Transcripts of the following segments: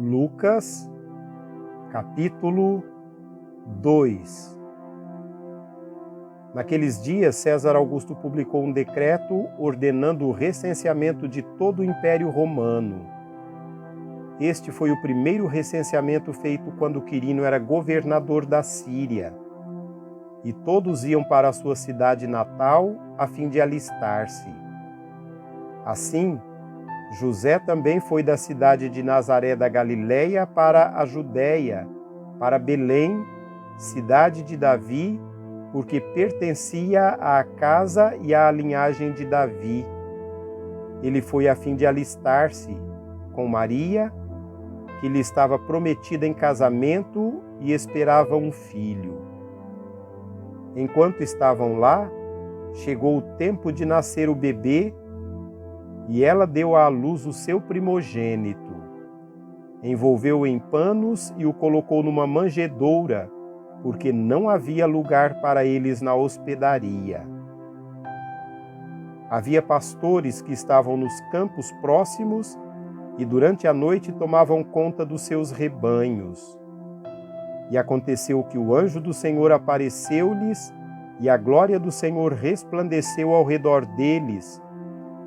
Lucas, capítulo 2. Naqueles dias, César Augusto publicou um decreto ordenando o recenseamento de todo o Império Romano. Este foi o primeiro recenseamento feito quando Quirino era governador da Síria. E todos iam para a sua cidade natal a fim de alistar-se. Assim, José também foi da cidade de Nazaré da Galileia para a Judéia, para Belém, cidade de Davi, porque pertencia à casa e à linhagem de Davi. Ele foi a fim de alistar-se com Maria, que lhe estava prometida em casamento e esperava um filho. Enquanto estavam lá, chegou o tempo de nascer o bebê, e ela deu à luz o seu primogênito. Envolveu-o em panos e o colocou numa manjedoura, porque não havia lugar para eles na hospedaria. Havia pastores que estavam nos campos próximos e durante a noite tomavam conta dos seus rebanhos. E aconteceu que o anjo do Senhor apareceu-lhes, e a glória do Senhor resplandeceu ao redor deles,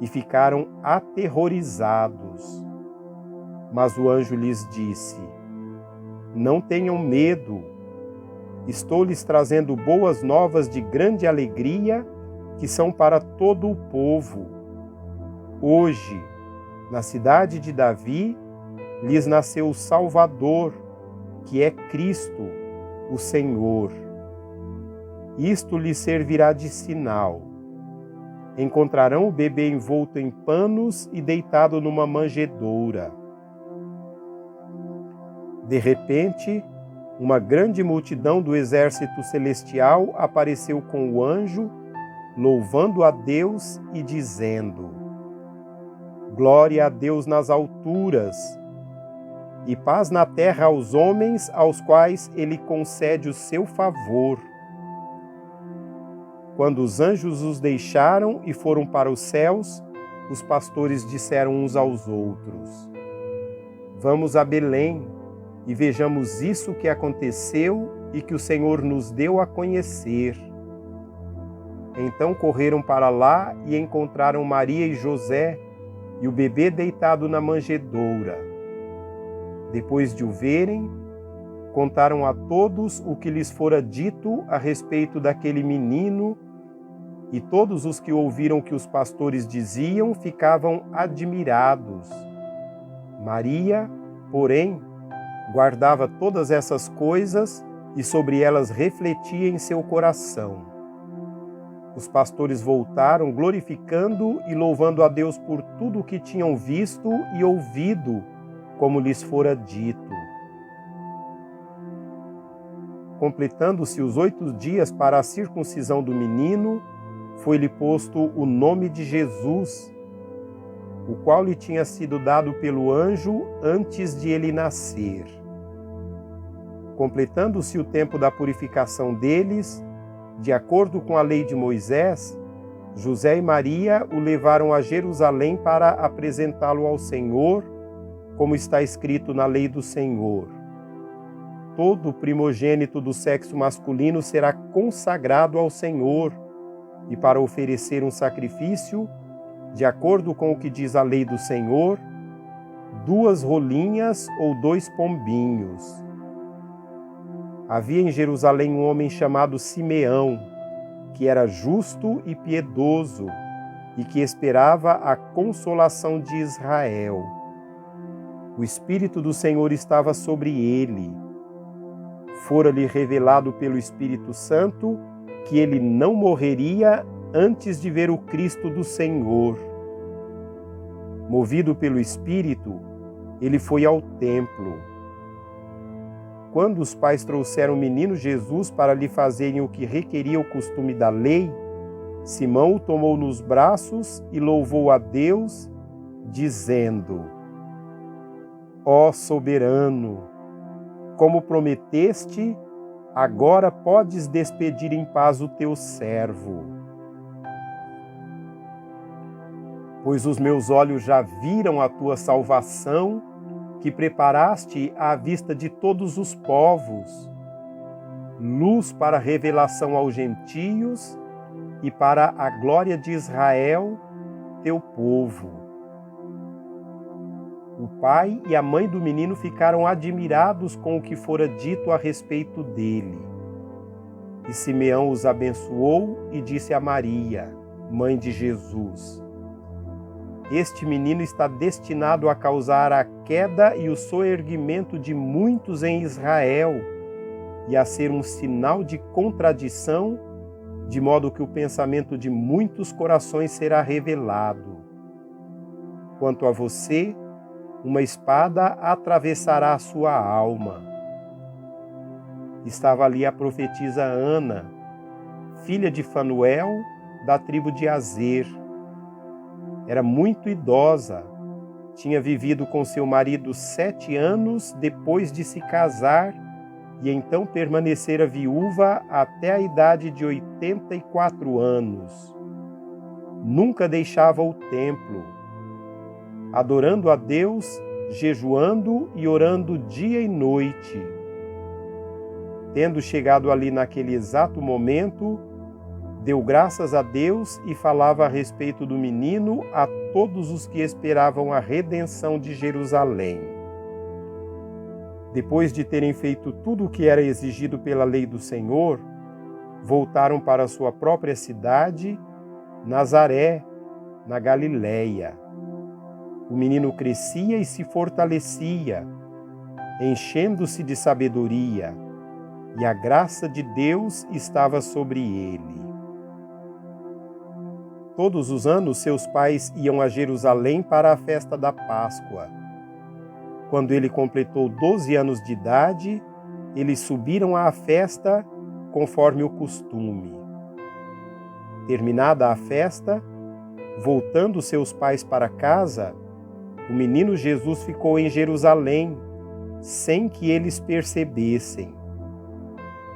e ficaram aterrorizados. Mas o anjo lhes disse: Não tenham medo, estou lhes trazendo boas novas de grande alegria, que são para todo o povo. Hoje, na cidade de Davi, lhes nasceu o Salvador, que é Cristo, o Senhor. Isto lhes servirá de sinal. Encontrarão o bebê envolto em panos e deitado numa manjedoura. De repente, uma grande multidão do exército celestial apareceu com o anjo, louvando a Deus e dizendo: Glória a Deus nas alturas, e paz na terra aos homens aos quais ele concede o seu favor. Quando os anjos os deixaram e foram para os céus, os pastores disseram uns aos outros: Vamos a Belém e vejamos isso que aconteceu e que o Senhor nos deu a conhecer. Então correram para lá e encontraram Maria e José e o bebê deitado na manjedoura. Depois de o verem, contaram a todos o que lhes fora dito a respeito daquele menino, e todos os que ouviram o que os pastores diziam ficavam admirados. Maria, porém, guardava todas essas coisas e sobre elas refletia em seu coração. Os pastores voltaram glorificando e louvando a Deus por tudo o que tinham visto e ouvido, como lhes fora dito. Completando-se os 8 dias para a circuncisão do menino, foi-lhe posto o nome de Jesus, o qual lhe tinha sido dado pelo anjo antes de ele nascer. Completando-se o tempo da purificação deles, de acordo com a lei de Moisés, José e Maria o levaram a Jerusalém para apresentá-lo ao Senhor, como está escrito na lei do Senhor. Todo primogênito do sexo masculino será consagrado ao Senhor, e para oferecer um sacrifício, de acordo com o que diz a lei do Senhor, 2 rolinhas ou 2 pombinhos. Havia em Jerusalém um homem chamado Simeão, que era justo e piedoso, e que esperava a consolação de Israel. O Espírito do Senhor estava sobre ele. Fora-lhe revelado pelo Espírito Santo que ele não morreria antes de ver o Cristo do Senhor. Movido pelo Espírito, ele foi ao templo. Quando os pais trouxeram o menino Jesus para lhe fazerem o que requeria o costume da lei, Simão o tomou nos braços e louvou a Deus, dizendo: Ó soberano, como prometeste, agora podes despedir em paz o teu servo. Pois os meus olhos já viram a tua salvação, que preparaste à vista de todos os povos, luz para revelação aos gentios e para a glória de Israel, teu povo. O pai e a mãe do menino ficaram admirados com o que fora dito a respeito dele. E Simeão os abençoou e disse a Maria, mãe de Jesus: Este menino está destinado a causar a queda e o soerguimento de muitos em Israel e a ser um sinal de contradição, de modo que o pensamento de muitos corações será revelado. Quanto a você, uma espada atravessará a sua alma. Estava ali a profetisa Ana, filha de Fanuel, da tribo de Azer. Era muito idosa, tinha vivido com seu marido 7 anos depois de se casar e então permanecera viúva até a idade de 84 anos. Nunca deixava o templo, adorando a Deus, jejuando e orando dia e noite. Tendo chegado ali naquele exato momento, deu graças a Deus e falava a respeito do menino a todos os que esperavam a redenção de Jerusalém. Depois de terem feito tudo o que era exigido pela lei do Senhor, voltaram para sua própria cidade, Nazaré, na Galiléia. O menino crescia e se fortalecia, enchendo-se de sabedoria, e a graça de Deus estava sobre ele. Todos os anos seus pais iam a Jerusalém para a festa da Páscoa. Quando ele completou 12 anos de idade, eles subiram à festa conforme o costume. Terminada a festa, voltando seus pais para casa, o menino Jesus ficou em Jerusalém, sem que eles percebessem.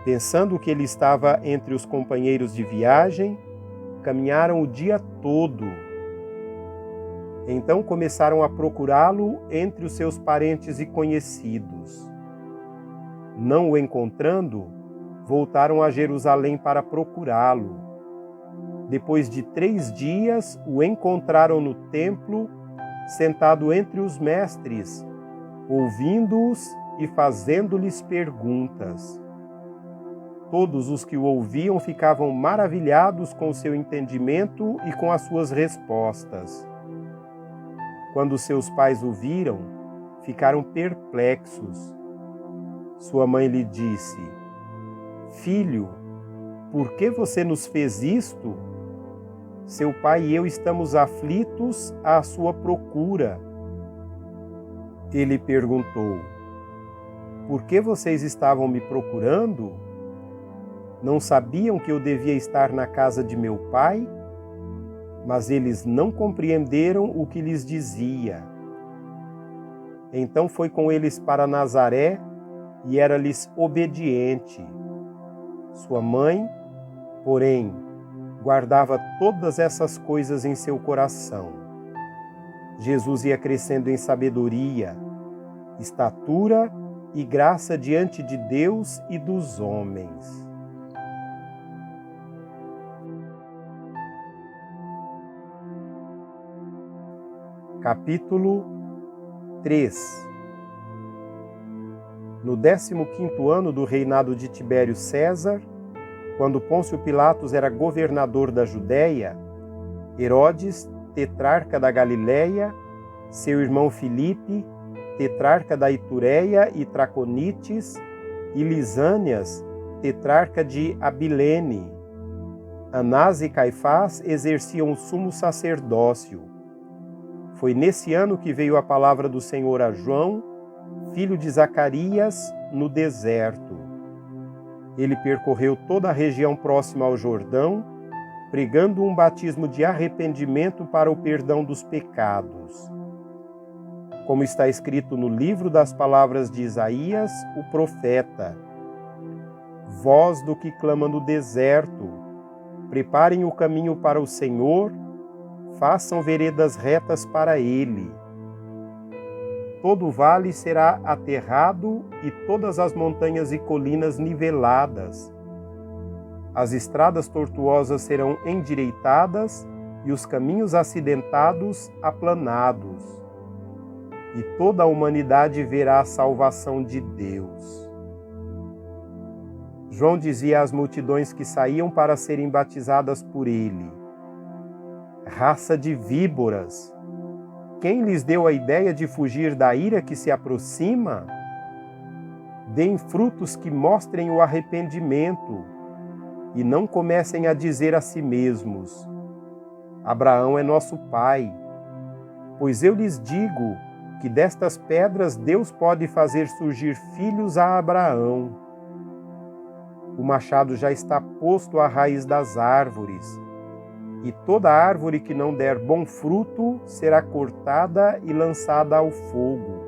Pensando que ele estava entre os companheiros de viagem, caminharam o dia todo. Então começaram a procurá-lo entre os seus parentes e conhecidos. Não o encontrando, voltaram a Jerusalém para procurá-lo. Depois de 3 dias, o encontraram no templo, sentado entre os mestres, ouvindo-os e fazendo-lhes perguntas. Todos os que o ouviam ficavam maravilhados com seu entendimento e com as suas respostas. Quando seus pais o viram, ficaram perplexos. Sua mãe lhe disse: Filho, por que você nos fez isto? Seu pai e eu estamos aflitos à sua procura. Ele perguntou: Por que vocês estavam me procurando? Não sabiam que eu devia estar na casa de meu pai? Mas eles não compreenderam o que lhes dizia. Então foi com eles para Nazaré e era-lhes obediente. Sua mãe, porém, guardava todas essas coisas em seu coração. Jesus ia crescendo em sabedoria, estatura e graça diante de Deus e dos homens. Capítulo 3. No 15º ano do reinado de Tibério César, quando Pôncio Pilatos era governador da Judéia, Herodes, tetrarca da Galiléia, seu irmão Filipe, tetrarca da Itureia e Traconites, e Lisânias, tetrarca de Abilene. Anás e Caifás exerciam o sumo sacerdócio. Foi nesse ano que veio a palavra do Senhor a João, filho de Zacarias, no deserto. Ele percorreu toda a região próxima ao Jordão, pregando um batismo de arrependimento para o perdão dos pecados. Como está escrito no livro das palavras de Isaías, o profeta: Voz do que clama no deserto, preparem o caminho para o Senhor, façam veredas retas para ele. todo vale será aterrado e todas as montanhas e colinas niveladas. As estradas tortuosas serão endireitadas e os caminhos acidentados aplanados. E toda a humanidade verá a salvação de Deus. João dizia às multidões que saíam para serem batizadas por ele: raça de víboras! Quem lhes deu a ideia de fugir da ira que se aproxima? Deem frutos que mostrem o arrependimento e não comecem a dizer a si mesmos: Abraão é nosso pai. Pois eu lhes digo que destas pedras Deus pode fazer surgir filhos a Abraão. O machado já está posto à raiz das árvores, e toda árvore que não der bom fruto será cortada e lançada ao fogo.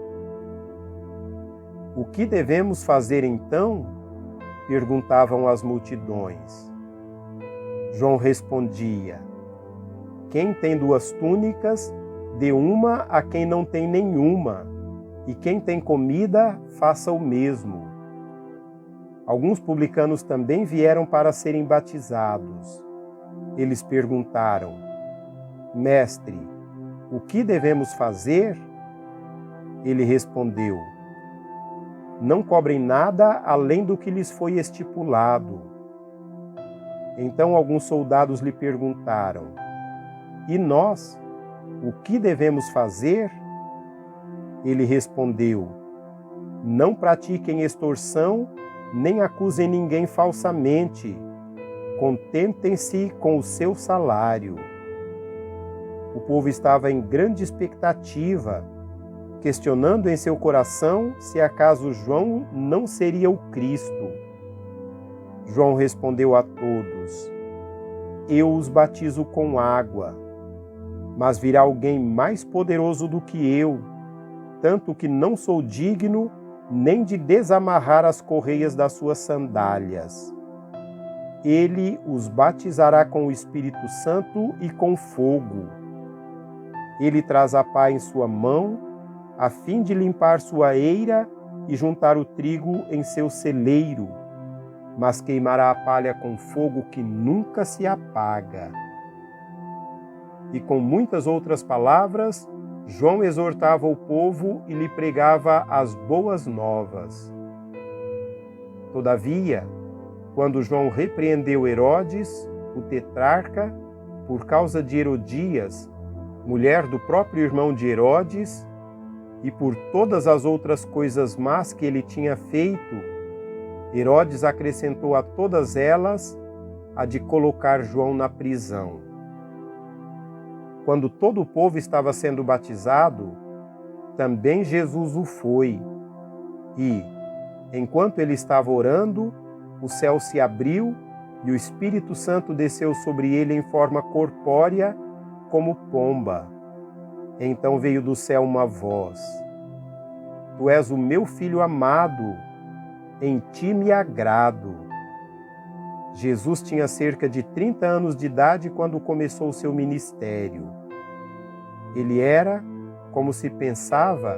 O que devemos fazer então? Perguntavam as multidões. João respondia: quem tem 2 túnicas, dê uma a quem não tem nenhuma, e quem tem comida, faça o mesmo. Alguns publicanos também vieram para serem batizados. Eles perguntaram: Mestre, o que devemos fazer? Ele respondeu: não cobrem nada além do que lhes foi estipulado. Então alguns soldados lhe perguntaram: e nós, o que devemos fazer? Ele respondeu: não pratiquem extorsão, nem acusem ninguém falsamente. Contentem-se com o seu salário. O povo estava em grande expectativa, questionando em seu coração se acaso João não seria o Cristo. João respondeu a todos: eu os batizo com água, mas virá alguém mais poderoso do que eu, tanto que não sou digno nem de desamarrar as correias das suas sandálias. Ele os batizará com o Espírito Santo e com fogo. Ele traz a pá em sua mão, a fim de limpar sua eira e juntar o trigo em seu celeiro, mas queimará a palha com fogo que nunca se apaga. E com muitas outras palavras, João exortava o povo e lhe pregava as boas novas. Todavia, quando João repreendeu Herodes, o tetrarca, por causa de Herodias, mulher do próprio irmão de Herodes, e por todas as outras coisas más que ele tinha feito, Herodes acrescentou a todas elas a de colocar João na prisão. Quando todo o povo estava sendo batizado, também Jesus o foi. E, enquanto ele estava orando, o céu se abriu e o Espírito Santo desceu sobre ele em forma corpórea, como pomba. Então veio do céu uma voz: Tu és o meu filho amado, em ti me agrado. Jesus tinha cerca de 30 anos de idade quando começou o seu ministério. Ele era, como se pensava,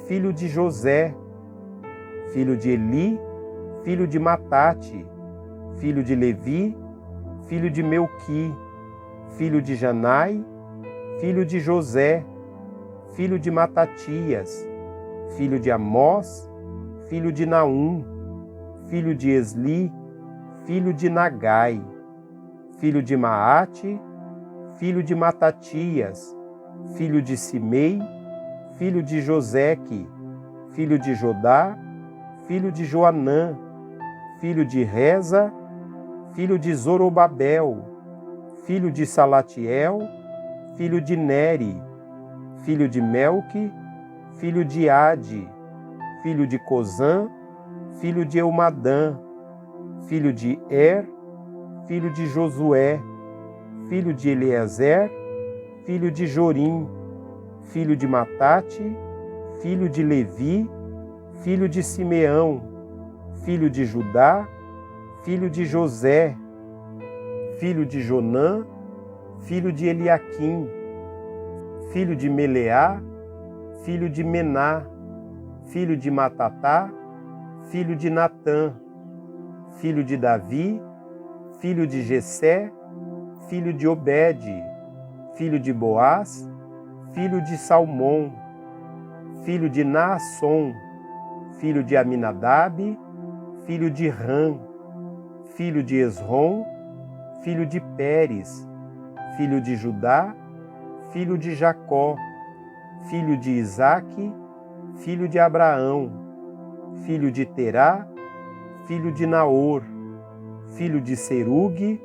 filho de José, filho de Eli, filho de Matate, filho de Levi, filho de Melqui, filho de Janai, filho de José, filho de Matatias, filho de Amós, filho de Naum, filho de Esli, filho de Nagai, filho de Maate, filho de Matatias, filho de Simei, filho de Joseque, filho de Jodá, filho de Joanã, filho de Reza, filho de Zorobabel, filho de Salatiel, filho de Neri, filho de Melque, filho de Ade, filho de Cozã, filho de Eumadã, filho de Er, filho de Josué, filho de Eliezer, filho de Jorim, filho de Matate, filho de Levi, filho de Simeão, filho de Judá, filho de José, filho de Jonã, filho de Eliaquim, filho de Meleá, filho de Mená, filho de Matatá, filho de Natã, filho de Davi, filho de Jessé, filho de Obede, filho de Boaz, filho de Salmom, filho de Naasson, filho de Aminadab, filho de Ram, filho de Esrom, filho de Pérez, filho de Judá, filho de Jacó, filho de Isaque, filho de Abraão, filho de Terá, filho de Naor, filho de Serugue,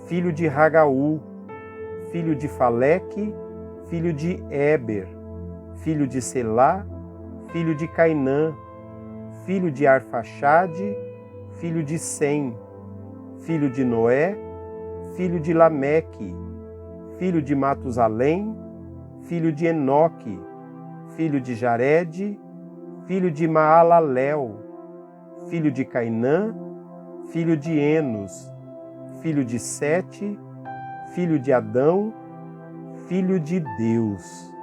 filho de Ragaú, filho de Faleque, filho de Éber, filho de Selá, filho de Cainã, filho de Arfaxade, filho de Sem, filho de Noé, filho de Lameque, filho de Matusalém, filho de Enoque, filho de Jarede, filho de Maalalel, filho de Cainã, filho de Enos, filho de Sete, filho de Adão, filho de Deus.